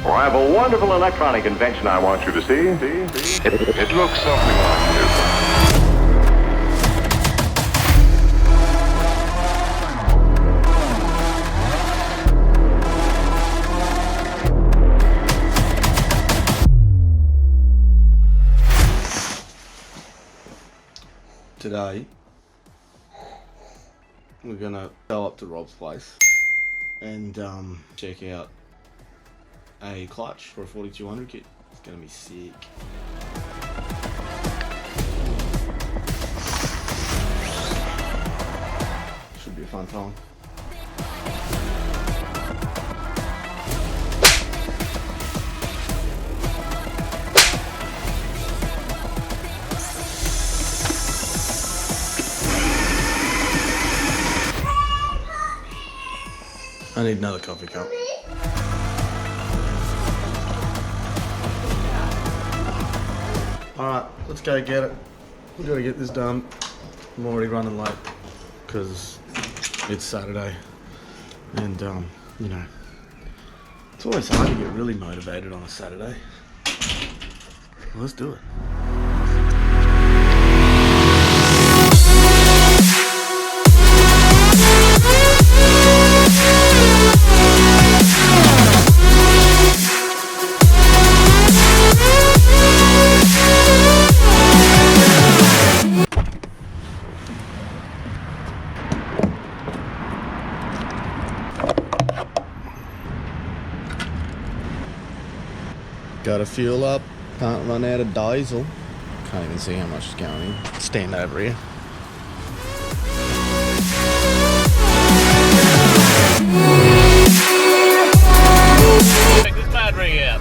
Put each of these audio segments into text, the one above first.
Well, I have a wonderful electronic invention I want you to see. It looks something like this. Today, we're gonna go up to Rob's place and check out a clutch for a 4200 kit. It's gonna be sick. Should be a fun time. I need another coffee cup. Alright, let's go get it. We've got to get this done. I'm already running late because it's Saturday and you know, it's always hard to get really motivated on a Saturday. Well, let's do it. Gotta fuel up, can't run out of diesel. Can't even see how much is going in. Stand over here. Check this battery out.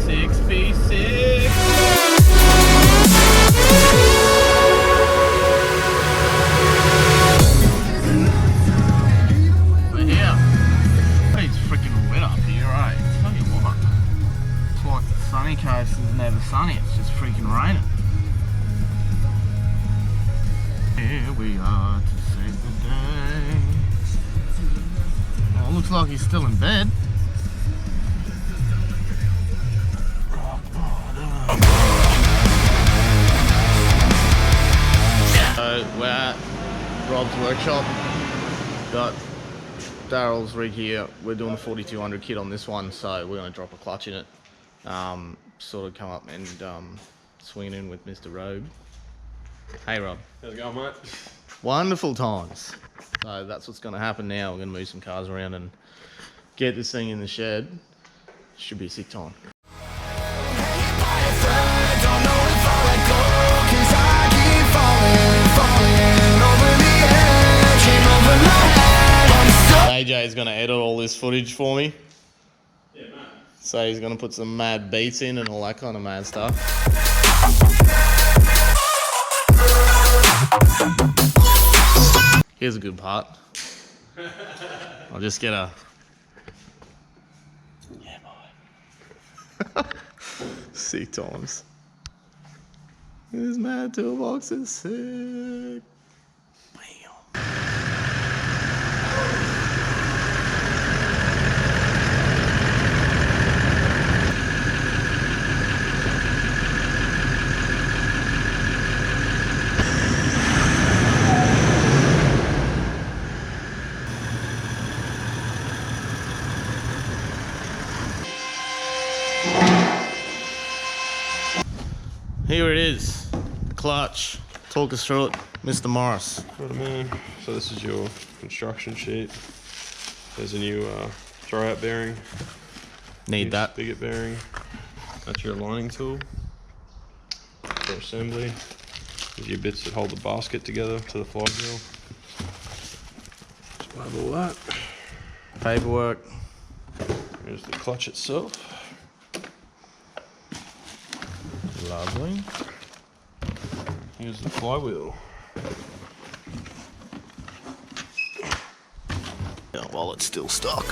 6B6. We're here. It's freaking wet up here, right? Tell you what. It's like the sunny coast is never sunny, it's just freaking raining. Here we are to save the day. Oh, looks like he's still in bed. So we're at Rob's workshop. Got Daryl's rig here. We're doing the 4200 kit on this one, so we're going to drop a clutch in it. Sort of come up and swing in with Mr. Robe. Hey Rob. How's it going, mate? Wonderful times. So that's what's going to happen now. We're going to move some cars around and get this thing in the shed. Should be a sick time. AJ is going to edit all this footage for me. Yeah, man. So he's going to put some mad beats in and all that kind of mad stuff. Here's a good part. I'll just get a... Yeah, boy. Sick times. This mad toolbox is sick. Bam. Here it is, the clutch. Talk us through it, Mr. Morris. Right, man. So this is your construction sheet. There's a new throwout bearing. Need that. Spigot bearing. That's your lining tool for assembly. There's your bits that hold the basket together to the flywheel. Just grab all that. Paperwork. Here's the clutch itself. Lovely. Here's the flywheel. Yeah, while it's still stuck.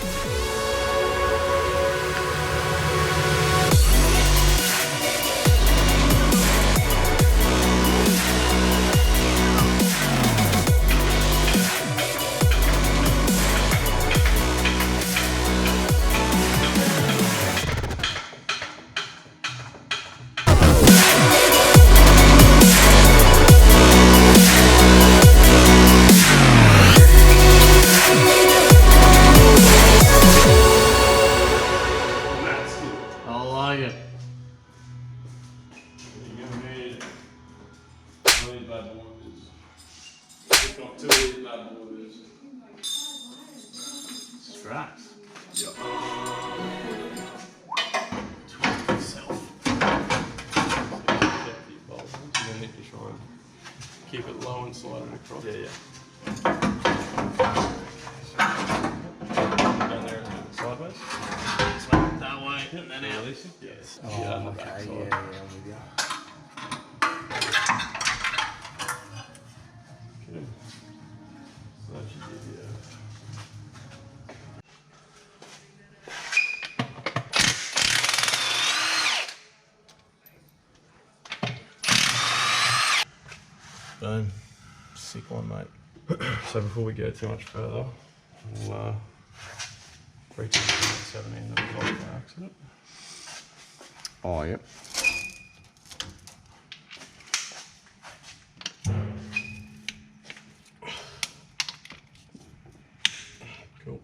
tracks. Yep. Twist itself. You need to try and keep it low and slide it across. Yeah. Down there and sideways. That way, and then out. Release it? Yes. Yeah, on the okay, back side. yeah, I'm with you. Okay. So that should give you Boom. Sick one, mate. So before we go too much further, we'll break this 17 that was off by accident. Oh, yep. Cool.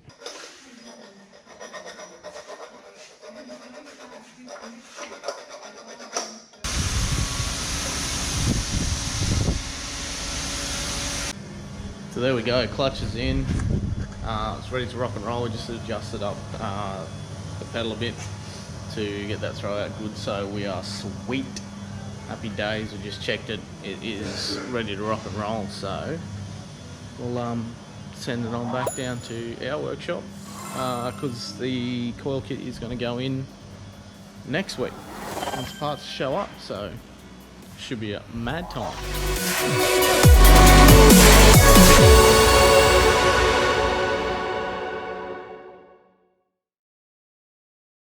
So there we go, clutch is in. It's ready to rock and roll. We just adjusted up the pedal a bit to get that throw out good, so we are sweet. Happy days. We just checked it. It is ready to rock and roll, so we'll send it on back down to our workshop because the coil kit is going to go in next week once parts show up, so should be a mad time.